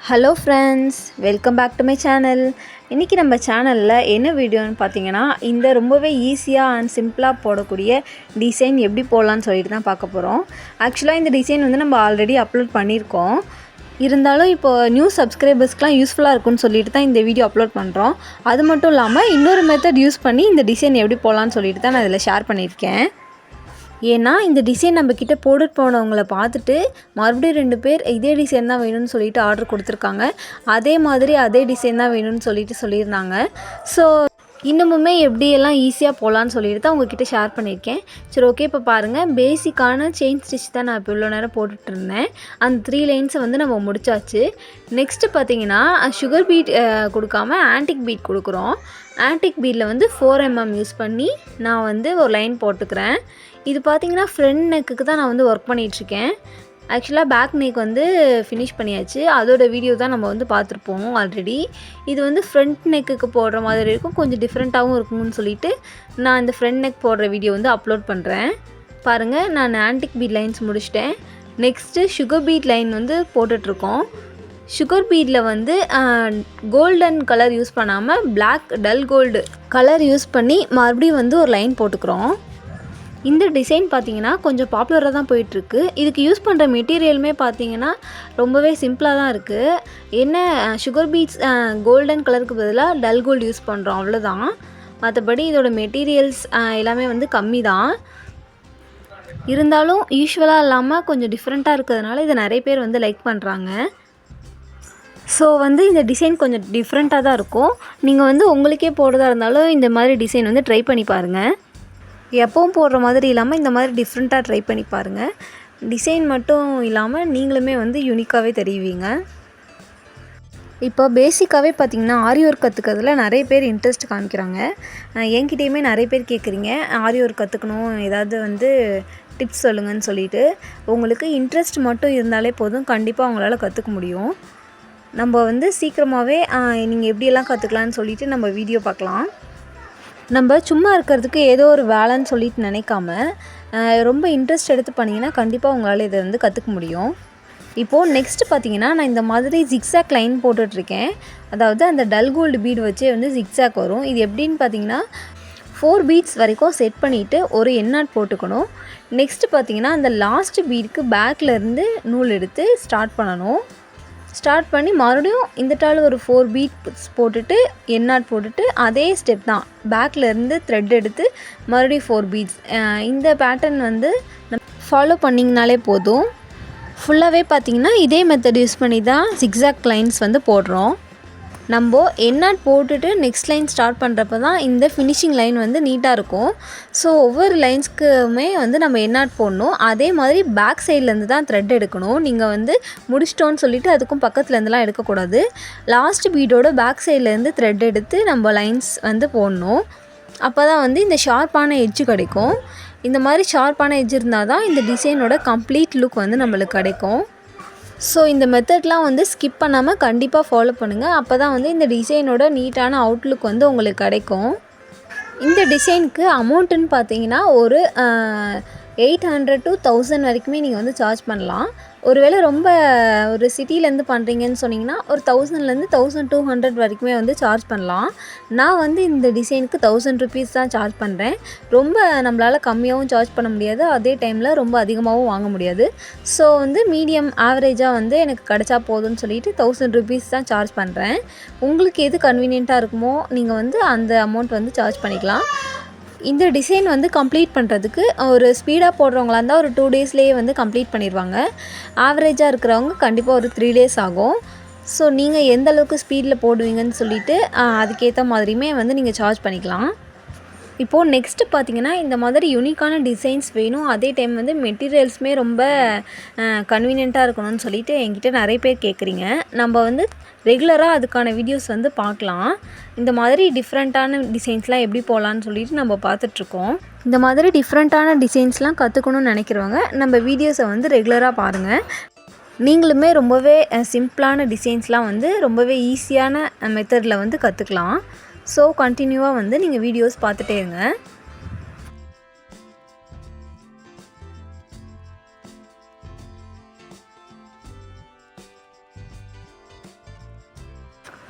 Hello friends, welcome back to my channel. இன்றைக்கி நம்ம சேனலில் என்ன வீடியோன்னு பார்த்தீங்கன்னா, இந்த ரொம்பவே ஈஸியாக அண்ட் சிம்பிளாக போடக்கூடிய டிசைன் எப்படி போடலான்னு சொல்லிட்டு தான் பார்க்க போகிறோம். ஆக்சுவலாக இந்த டிசைன் வந்து நம்ம ஆல்ரெடி அப்லோட் பண்ணியிருக்கோம். இருந்தாலும் இப்போ நியூ சப்ஸ்கிரைபர்ஸ்க்குலாம் யூஸ்ஃபுல்லாக இருக்குன்னு சொல்லிட்டு தான் இந்த வீடியோ அப்லோட் பண்ணுறோம். அது மட்டும் இல்லாமல் இன்னொரு மெத்தட் யூஸ் பண்ணி இந்த டிசைன் எப்படி போடலான்னு சொல்லிட்டு தான் நான் இதில் ஷேர் பண்ணியிருக்கேன். ஏன்னா இந்த டிசைன் நம்மக்கிட்ட போட்டுட்டு போனவங்கள பார்த்துட்டு மறுபடியும் 2 பேர் இதே டிசைன் தான் வேணும்னு சொல்லிட்டு ஆர்டர் கொடுத்துருக்காங்க. அதே மாதிரி அதே டிசைன் தான் வேணும்னு சொல்லியிருந்தாங்க. ஸோ இன்னமுமே எப்படியெல்லாம் ஈஸியாக போகலான்னு சொல்லிட்டு தான் உங்கள்கிட்ட ஷேர் பண்ணியிருக்கேன். சரி, ஓகே. இப்போ பாருங்கள், பேசிக்கான செயின் ஸ்டிச் தான் நான் இப்போ இவ்வளோ நேரம் போட்டுட்ருந்தேன். அந்த 3 லைன்ஸை வந்து நம்ம முடிச்சாச்சு. நெக்ஸ்ட்டு பார்த்தீங்கன்னா சுகர் பீட் கொடுக்காம ஆன்டிக் பீட் கொடுக்குறோம். ஆன்டிக் பீட்டில் வந்து 4 mm யூஸ் பண்ணி நான் வந்து ஒரு லைன் போட்டுக்கிறேன். இது பார்த்திங்கன்னா ஃப்ரண்ட் நெக்குக்கு தான் நான் வந்து ஒர்க் பண்ணிகிட்ருக்கேன். ஆக்சுவலாக பேக் நெக் வந்து ஃபினிஷ் பண்ணியாச்சு. அதோட வீடியோ தான் நம்ம வந்து பார்த்துருப்போம் ஆல்ரெடி. இது வந்து ஃப்ரண்ட் நெக்குக்கு போடுற மாதிரி இருக்கும், கொஞ்சம் டிஃப்ரெண்ட்டாகவும் இருக்கும்னு சொல்லிட்டு நான் இந்த ஃப்ரண்ட் நெக் போடுற வீடியோ வந்து அப்லோட் பண்ணுறேன். பாருங்கள், நான் ஆன்டிக் பீட் லைன்ஸ் முடிச்சிட்டேன். நெக்ஸ்ட்டு சுகர் பீட் லைன் வந்து போட்டுட்ருக்கோம். சுகர் பீடில் வந்து கோல்டன் கலர் யூஸ் பண்ணாமல் black dull gold colour use பண்ணி மறுபடியும் வந்து ஒரு லைன் போட்டுக்கிறோம். இந்த டிசைன் பார்த்திங்கன்னா கொஞ்சம் பாப்புலராக தான் போயிட்டுருக்கு. இதுக்கு யூஸ் பண்ணுற மெட்டீரியலுமே பார்த்திங்கன்னா ரொம்பவே சிம்பிளாக தான் இருக்குது. என்ன சுகர் பீட்ஸ் கோல்டன் கலருக்கு பதிலாக டல் கோல்டு யூஸ் பண்ணுறோம், அவ்வளோதான். மற்றபடி இதோட மெட்டீரியல்ஸ் எல்லாமே வந்து கம்மி தான். இருந்தாலும் யூஸ்வலாக இல்லாமல் கொஞ்சம் டிஃப்ரெண்ட்டாக இருக்கிறதுனால இதை நிறைய பேர் வந்து லைக் பண்ணுறாங்க. ஸோ வந்து இந்த டிசைன் கொஞ்சம் டிஃப்ரெண்ட்டாக தான் இருக்கும். நீங்கள் வந்து உங்களுக்கே போடுறதா இருந்தாலும் இந்த மாதிரி டிசைன் வந்து ட்ரை பண்ணி பாருங்கள். எப்பவும் போடுற மாதிரி இல்லாமல் இந்த மாதிரி டிஃப்ரெண்ட்டாக ட்ரை பண்ணி பாருங்கள். டிசைன் மட்டும் இல்லாமல் நீங்களுமே வந்து யூனிக்காகவே தெரிவிங்க. இப்போ பேசிக்காகவே பார்த்திங்கன்னா ஆரி ஒர்க் கற்றுக்கிறதுல நிறைய பேர் இன்ட்ரெஸ்ட் காமிக்கிறாங்க. என்கிட்டேயுமே நிறைய பேர் கேட்குறீங்க, ஆரி ஒர்க் கற்றுக்கணும், ஏதாவது வந்து டிப்ஸ் சொல்லுங்கன்னு சொல்லிட்டு. உங்களுக்கு இன்ட்ரெஸ்ட் மட்டும் இருந்தாலே போதும், கண்டிப்பாக உங்களால் கற்றுக்க முடியும். நம்ம வந்து சீக்கிரமாகவே நீங்கள் எப்படியெல்லாம் கற்றுக்கலான்னு சொல்லிட்டு நம்ம வீடியோ பார்க்கலாம். நம்ம சும்மா இருக்கிறதுக்கு ஏதோ ஒரு வேலைன்னு சொல்லிட்டு நினைக்காம ரொம்ப இன்ட்ரெஸ்ட் எடுத்து பண்ணிங்கன்னா கண்டிப்பாக உங்களால் இதை வந்து கற்றுக்க முடியும். இப்போது நெக்ஸ்ட்டு பார்த்தீங்கன்னா நான் இந்த மாதிரி ஜிக்ஸாக் லைன் போட்டுட்ருக்கேன். அதாவது அந்த டல் கோல்டு பீடு வச்சே வந்து ஜிக்ஸாக் வரும். இது எப்படின்னு பார்த்தீங்கன்னா 4 பீட்ஸ் வரைக்கும் செட் பண்ணிவிட்டு ஒரு எண்ணாட் போட்டுக்கணும். நெக்ஸ்ட்டு பார்த்தீங்கன்னா அந்த லாஸ்ட் பீடுக்கு பேக்லேருந்து நூல் எடுத்து ஸ்டார்ட் பண்ணணும். ஸ்டார்ட் பண்ணி மறுபடியும் இந்த டால் ஒரு 4 பீட்ஸ் போட்டுட்டு எண்ணாட் போட்டுட்டு அதே ஸ்டெப் தான், பேக்லேருந்து த்ரெட் எடுத்து மறுபடியும் 4 பீட்ஸ். இந்த பேட்டர்ன் வந்து ஃபாலோ பண்ணிங்கனாலே போதும். ஃபுல்லாகவே பார்த்திங்கன்னா இதே மெத்தட் யூஸ் பண்ணி தான் ஜிக்ஸாக் லைன்ஸ் வந்து போடுறோம். நம்ம எண்ணாட் போட்டுட்டு நெக்ஸ்ட் லைன் ஸ்டார்ட் பண்ணுறப்ப தான் இந்த ஃபினிஷிங் லைன் வந்து நீட்டாக இருக்கும். ஸோ ஒவ்வொரு லைன்ஸ்க்குமே வந்து நம்ம எண்ணாட் போடணும். அதே மாதிரி பேக் சைட்லேருந்து தான் த்ரெட் எடுக்கணும். நீங்கள் வந்து முடிச்சிட்டோன்னு சொல்லிவிட்டு அதுக்கும் பக்கத்துலேருந்துலாம் எடுக்கக்கூடாது. லாஸ்ட் பீடோட பேக் சைட்லேருந்து த்ரெட் எடுத்து நம்ம லைன்ஸ் வந்து போடணும். அப்போ தான் வந்து இந்த ஷார்ப்பான எட்ஜு கிடைக்கும். இந்த மாதிரி ஷார்ப்பான எட்ஜ் இருந்தால் தான் இந்த டிசைனோட கம்ப்ளீட் லுக் வந்து நம்மளுக்கு கிடைக்கும். ஸோ இந்த மெத்தட்லாம் வந்து ஸ்கிப் பண்ணாமல் கண்டிப்பாக ஃபாலோ பண்ணுங்கள். அப்போ தான் வந்து இந்த டிசைனோட நீட்டான அவுட்லுக் வந்து உங்களுக்கு கிடைக்கும். இந்த டிசைனுக்கு அமௌண்ட்டுன்னு பார்த்தீங்கன்னா ஒரு 800 to 1000 வரைக்குமே நீங்கள் வந்து சார்ஜ் பண்ணலாம். ஒருவேளை ரொம்ப ஒரு சிட்டிலேருந்து பண்ணுறீங்கன்னு சொன்னிங்கன்னா ஒரு 1000லேருந்து 1200 வரைக்குமே வந்து சார்ஜ் பண்ணலாம். நான் வந்து இந்த டிசைனுக்கு 1000 ருபீஸ் தான் சார்ஜ் பண்ணுறேன். ரொம்ப நம்மளால் கம்மியாகவும் சார்ஜ் பண்ண முடியாது, அதே டைமில் ரொம்ப அதிகமாகவும் வாங்க முடியாது. ஸோ வந்து மீடியம் ஆவரேஜாக வந்து எனக்கு கிடச்சா போதும்னு சொல்லிட்டு 1000 ருபீஸ் தான் சார்ஜ் பண்ணுறேன். உங்களுக்கு எது கன்வீனியண்ட்டாக இருக்குமோ நீங்கள் வந்து அந்த அமௌண்ட் வந்து சார்ஜ் பண்ணிக்கலாம். இந்த டிசைன் வந்து கம்ப்ளீட் பண்ணுறதுக்கு ஒரு ஸ்பீடாக போடுறவங்களா இருந்தால் ஒரு 2 டேஸ்லேயே வந்து கம்ப்ளீட் பண்ணிடுவாங்க. ஆவரேஜாக இருக்கிறவங்க கண்டிப்பாக ஒரு 3 டேஸ் ஆகும். ஸோ நீங்கள் எந்த அளவுக்கு ஸ்பீடில் போடுவீங்கன்னு சொல்லிவிட்டு அதுக்கேற்ற மாதிரியுமே வந்து நீங்கள் சார்ஜ் பண்ணிக்கலாம். இப்போது நெக்ஸ்ட்டு பார்த்திங்கன்னா இந்த மாதிரி யூனிக்கான டிசைன்ஸ் வேணும், அதே டைம் வந்து மெட்டீரியல்ஸுமே ரொம்ப கன்வீனியண்ட்டாக இருக்கணும்னு சொல்லிட்டு என்கிட்ட நிறைய பேர் கேட்குறீங்க. நம்ம வந்து ரெகுலராக அதுக்கான வீடியோஸ் வந்து பார்க்கலாம். இந்த மாதிரி டிஃப்ரெண்ட்டான டிசைன்ஸ்லாம் எப்படி போகலான்னு சொல்லிட்டு நம்ம பார்த்துட்ருக்கோம். இந்த மாதிரி டிஃப்ரெண்ட்டான டிசைன்ஸ்லாம் கற்றுக்கணும்னு நினைக்கிறவங்க நம்ம வீடியோஸை வந்து ரெகுலராக பாருங்கள். நீங்களுமே ரொம்பவே சிம்பிளான டிசைன்ஸ்லாம் வந்து ரொம்பவே ஈஸியான மெத்தடில் வந்து கற்றுக்கலாம். ஸோ கண்டினியூவாக வந்து நீங்கள் வீடியோஸ் பார்த்துட்டே இருங்க.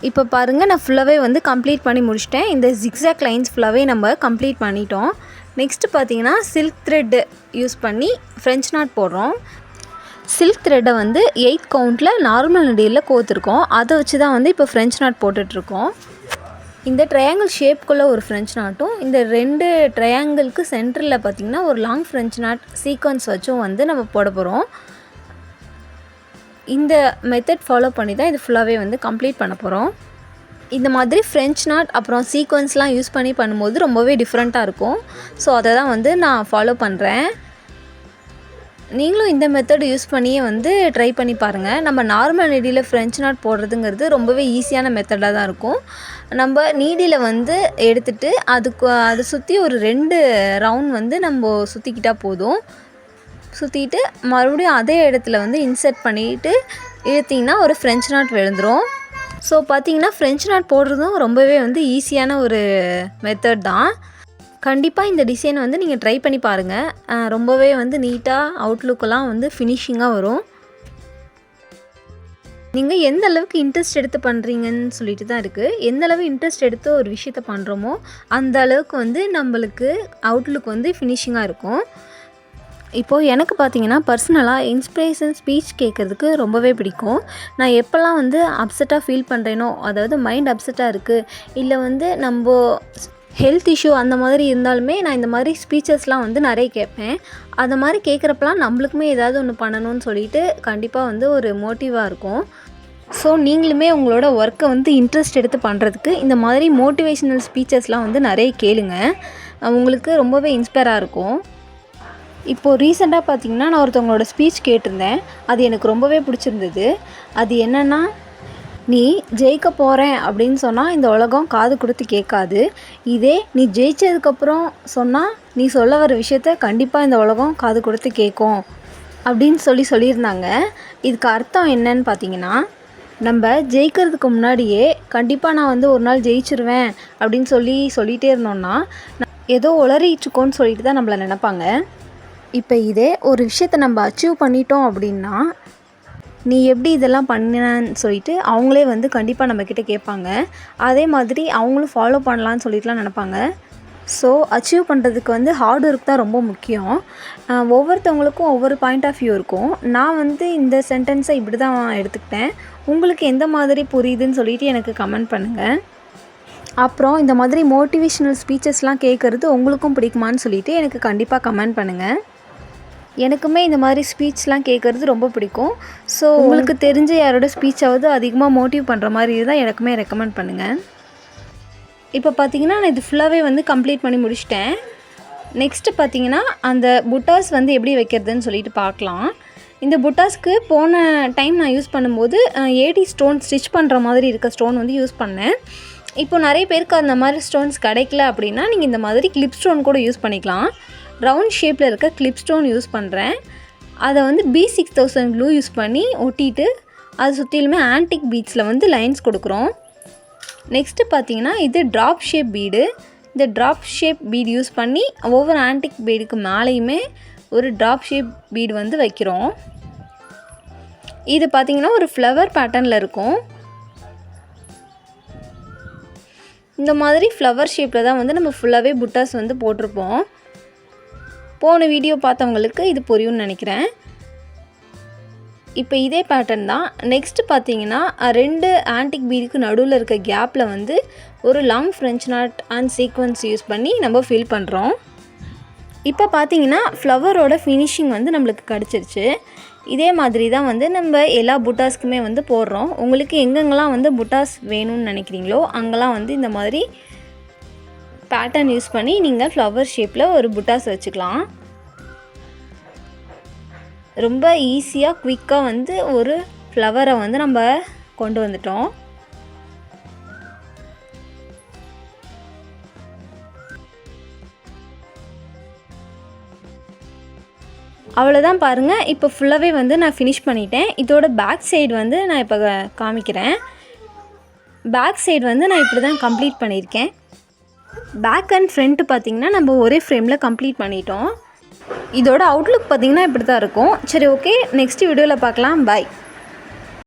இப்போ பாருங்கள், நான் ஃபுல்லாகவே வந்து கம்ப்ளீட் பண்ணி முடிச்சிட்டேன். இந்த ஜிக்ஸாக் லைன்ஸ் ஃபுல்லாகவே நம்ம கம்ப்ளீட் பண்ணிட்டோம். நெக்ஸ்ட்டு பார்த்தீங்கன்னா சில்க் த்ரெட்டு யூஸ் பண்ணி ஃப்ரெஞ்ச் நாட் போடுறோம். சில்க் த்ரெட்டை வந்து 8 கவுண்டில் நார்மல் நடியில் கோத்துருக்கோம். அதை வச்சு தான் வந்து இப்போ ஃப்ரெஞ்ச் நாட் போட்டுட்ருக்கோம். இந்த ட்ரையாங்கிள் ஷேப்புக்குள்ளே ஒரு ஃப்ரெஞ்ச் நாட்டும், இந்த 2 ட்ரையாங்கிளுக்கு சென்டரில் பார்த்திங்கன்னா ஒரு லாங் ஃப்ரெஞ்ச் நாட் சீக்வன்ஸ் வச்சும் வந்து நம்ம போட போகிறோம். இந்த மெத்தட் ஃபாலோ பண்ணி தான் இது ஃபுல்லாகவே வந்து கம்ப்ளீட் பண்ண போகிறோம். இந்த மாதிரி ஃப்ரெஞ்ச் நாட் அப்புறம் சீக்வன்ஸ்லாம் யூஸ் பண்ணி பண்ணும்போது ரொம்பவே டிஃப்ரெண்ட்டாக இருக்கும். ஸோ அதை தான் வந்து நான் ஃபாலோ பண்ணுறேன். நீங்களும் இந்த மெத்தட் யூஸ் பண்ணியே வந்து ட்ரை பண்ணி பாருங்கள். நம்ம நார்மல் நீடியில் ஃப்ரெஞ்ச் நாட் போடுறதுங்கிறது ரொம்பவே ஈஸியான மெத்தடாக தான் இருக்கும். நம்ம நீடியில் வந்து எடுத்துகிட்டு அதை சுற்றி ஒரு 2 ரவுண்ட் வந்து நம்ம சுற்றிக்கிட்டால் போதும். சுற்றிட்டு மறுபடியும் அதே இடத்துல வந்து இன்சர்ட் பண்ணிவிட்டு இழுத்திங்கன்னா ஒரு ஃப்ரெஞ்ச் நாட் விழுந்துடும். ஸோ பார்த்திங்கன்னா ஃப்ரெஞ்ச் நாட் போடுறதும் ரொம்பவே வந்து ஈஸியான ஒரு மெத்தட் தான். கண்டிப்பாக இந்த டிசைன் வந்து நீங்கள் ட்ரை பண்ணி பாருங்கள். ரொம்பவே வந்து நீட்டாக அவுட்லுக்கெல்லாம் வந்து ஃபினிஷிங்காக வரும். நீங்கள் எந்த அளவுக்கு இன்ட்ரெஸ்ட் எடுத்து பண்ணுறீங்கன்னு சொல்லிட்டு தான் இருக்குது. எந்த அளவு இன்ட்ரெஸ்ட் எடுத்து ஒரு விஷயத்த பண்ணுறோமோ அந்த அளவுக்கு வந்து நம்மளுக்கு அவுட்லுக் வந்து ஃபினிஷிங்காக இருக்கும். இப்போது எனக்கு பார்த்திங்கன்னா பர்சனலாக இன்ஸ்பிரேஷன் ஸ்பீச் கேட்குறதுக்கு ரொம்பவே பிடிக்கும். நான் எப்போல்லாம் வந்து அப்செட்டாக ஃபீல் பண்ணுறேனோ, அதாவது மைண்ட் அப்செட்டாக இருக்குது, இல்லை வந்து நம்ம ஹெல்த் இஷ்யூ அந்த மாதிரி இருந்தாலுமே நான் இந்த மாதிரி ஸ்பீச்சஸ்லாம் வந்து நிறைய கேட்பேன். அந்த மாதிரி கேட்குறப்பெல்லாம் நம்மளுக்குமே ஏதாவது ஒன்று பண்ணணும்னு சொல்லிட்டு கண்டிப்பாக வந்து ஒரு மோட்டிவாக இருக்கும். ஸோ நீங்களுமே உங்களோட ஒர்க்கை வந்து இன்ட்ரெஸ்ட் எடுத்து பண்ணுறதுக்கு இந்த மாதிரி மோட்டிவேஷ்னல் ஸ்பீச்சஸ்லாம் வந்து நிறைய கேளுங்க. உங்களுக்கு ரொம்பவே இன்ஸ்பயராக இருக்கும். இப்போது ரீசெண்டாக பார்த்திங்கன்னா நான் ஒருத்தவங்களோட ஸ்பீச் கேட்டிருந்தேன். அது எனக்கு ரொம்பவே பிடிச்சிருந்தது. அது என்னென்னா, நீ ஜெயிக்க போகிறேன் அப்படின்னு சொன்னால் இந்த உலகம் காது கொடுத்து கேட்காது. இதே நீ ஜெயித்ததுக்கப்புறம் சொன்னால் நீ சொல்ல வர விஷயத்த கண்டிப்பாக இந்த உலகம் காது கொடுத்து கேட்கும் அப்படின்னு சொல்லியிருந்தாங்க. இதுக்கு அர்த்தம் என்னன்னு பார்த்தீங்கன்னா, நம்ம ஜெயிக்கிறதுக்கு முன்னாடியே கண்டிப்பாக நான் வந்து ஒரு நாள் ஜெயிச்சிருவேன் அப்படின்னு சொல்லிகிட்டே இருந்தோம்னா ஏதோ உளறிட்டுருக்கோன்னு சொல்லிட்டு தான் நம்மளை நினைப்பாங்க. இப்போ இதே ஒரு விஷயத்தை நம்ம அச்சீவ் பண்ணிட்டோம் அப்படின்னா, நீ எப்படி இதெல்லாம் பண்ணினன்னு சொல்லிட்டு அவங்களே வந்து கண்டிப்பாக நம்மக்கிட்ட கேட்பாங்க. அதே மாதிரி அவங்களும் ஃபாலோ பண்ணலான்னு சொல்லிட்டுலாம் நினைப்பாங்க. ஸோ அச்சீவ் பண்ணுறதுக்கு வந்து ஹார்ட் ஒர்க் தான் ரொம்ப முக்கியம். ஒவ்வொருத்தவங்களுக்கும் ஒவ்வொரு பாயிண்ட் ஆஃப் வியூ இருக்கும். நான் வந்து இந்த சென்டென்ஸை இப்படி தான் எடுத்துக்கிட்டேன். உங்களுக்கு எந்த மாதிரி புரியுதுன்னு சொல்லிட்டு எனக்கு கமெண்ட் பண்ணுங்கள். அப்புறம் இந்த மாதிரி மோட்டிவேஷ்னல் ஸ்பீச்சஸ்லாம் கேட்குறது உங்களுக்கும் பிடிக்குமான்னு சொல்லிட்டு எனக்கு கண்டிப்பாக கமெண்ட் பண்ணுங்கள். எனக்குமே இந்த மாதிரி ஸ்பீச்லாம் கேட்குறது ரொம்ப பிடிக்கும். ஸோ உங்களுக்கு தெரிஞ்ச யாரோட ஸ்பீச்சாவது அதிகமாக மோட்டிவ் பண்ணுற மாதிரி இருந்தால் எனக்குமே ரெக்கமெண்ட் பண்ணுங்கள். இப்போ பார்த்திங்கன்னா நான் இது ஃபுல்லாகவே வந்து கம்ப்ளீட் பண்ணி முடிச்சிட்டேன். நெக்ஸ்ட்டு பார்த்திங்கன்னா அந்த புட்டாஸ் வந்து எப்படி வைக்கிறதுன்னு சொல்லிட்டு பார்க்கலாம். இந்த புட்டாஸ்க்கு போன டைம் நான் யூஸ் பண்ணும்போது 80 ஸ்டோன் ஸ்டிச் பண்ணுற மாதிரி இருக்க ஸ்டோன் வந்து யூஸ் பண்ணேன். இப்போ நிறைய பேருக்கு அந்த மாதிரி ஸ்டோன்ஸ் கிடைக்கல அப்படின்னா நீங்கள் இந்த மாதிரி கிளிப் ஸ்டோன் கூட யூஸ் பண்ணிக்கலாம். ரவுண்ட் ஷேப்பில் இருக்க கிளிப் ஸ்டோன் யூஸ் பண்ணுறேன். அதை வந்து B6000 க்ளூ யூஸ் பண்ணி ஒட்டிட்டு அது சுற்றிலுமே ஆன்டிக் பீட்ஸில் வந்து லைன்ஸ் கொடுக்குறோம். நெக்ஸ்ட்டு பார்த்திங்கன்னா இது ட்ராப் ஷேப் பீடு. இந்த ட்ராப் ஷேப் பீடு யூஸ் பண்ணி ஒவ்வொரு ஆன்டிக் பீடுக்கு மேலேயுமே ஒரு ட்ராப் ஷேப் பீடு வந்து வைக்கிறோம். இது பார்த்திங்கன்னா ஒரு ஃப்ளவர் பேட்டர்னில் இருக்கும். இந்த மாதிரி ஃப்ளவர் ஷேப்பில் தான் வந்து நம்ம ஃபுல்லாகவே புட்டாஸ் வந்து போட்டிருப்போம். போன வீடியோ பார்த்தவங்களுக்கு இது புரியும்னு நினைக்கிறேன். இப்போ இதே பேட்டர்ன் தான். நெக்ஸ்ட்டு பார்த்தீங்கன்னா 2 ஆன்டிக் பீடுக்கு நடுவில் இருக்க கேப்பில் வந்து ஒரு long French not and sequence use பண்ணி நம்ம ஃபில் பண்ணுறோம். இப்போ பார்த்தீங்கன்னா ஃப்ளவரோட ஃபினிஷிங் வந்து நம்மளுக்கு கிடச்சிருச்சு. இதே மாதிரி தான் வந்து நம்ம எல்லா புட்டாஸ்க்குமே வந்து போடுறோம். உங்களுக்கு எங்கெங்கெல்லாம் வந்து புட்டாஸ் வேணும்னு நினைக்கிறீங்களோ அங்கெல்லாம் வந்து இந்த மாதிரி பேட்டர்ன் யூஸ் பண்ணி நீங்கள் ஃப்ளவர் ஷேப்பில் ஒரு புட்டாஸ் வச்சுக்கலாம். ரொம்ப ஈஸியாக குயிக்காக வந்து ஒரு ஃப்ளவரை வந்து நம்ம கொண்டு வந்துட்டோம். அவ்வளோதான் பாருங்கள். இப்போ ஃபுல்லாகவே வந்து நான் ஃபினிஷ் பண்ணிட்டேன். இதோட பேக் சைடு வந்து நான் இப்போ காமிக்கிறேன். பேக் சைடு வந்து நான் இப்படி தான் கம்ப்ளீட் பண்ணியிருக்கேன். பேக் அண்ட் ஃப்ரண்ட்டு பார்த்திங்கன்னா நம்ம ஒரே ஃப்ரேமில் கம்ப்ளீட் பண்ணிட்டோம். இதோட அவுட்லுக் பார்த்திங்கன்னா இப்படி தான் இருக்கும். சரி, ஓகே, நெக்ஸ்ட் வீடியோவில் பார்க்கலாம். பாய்.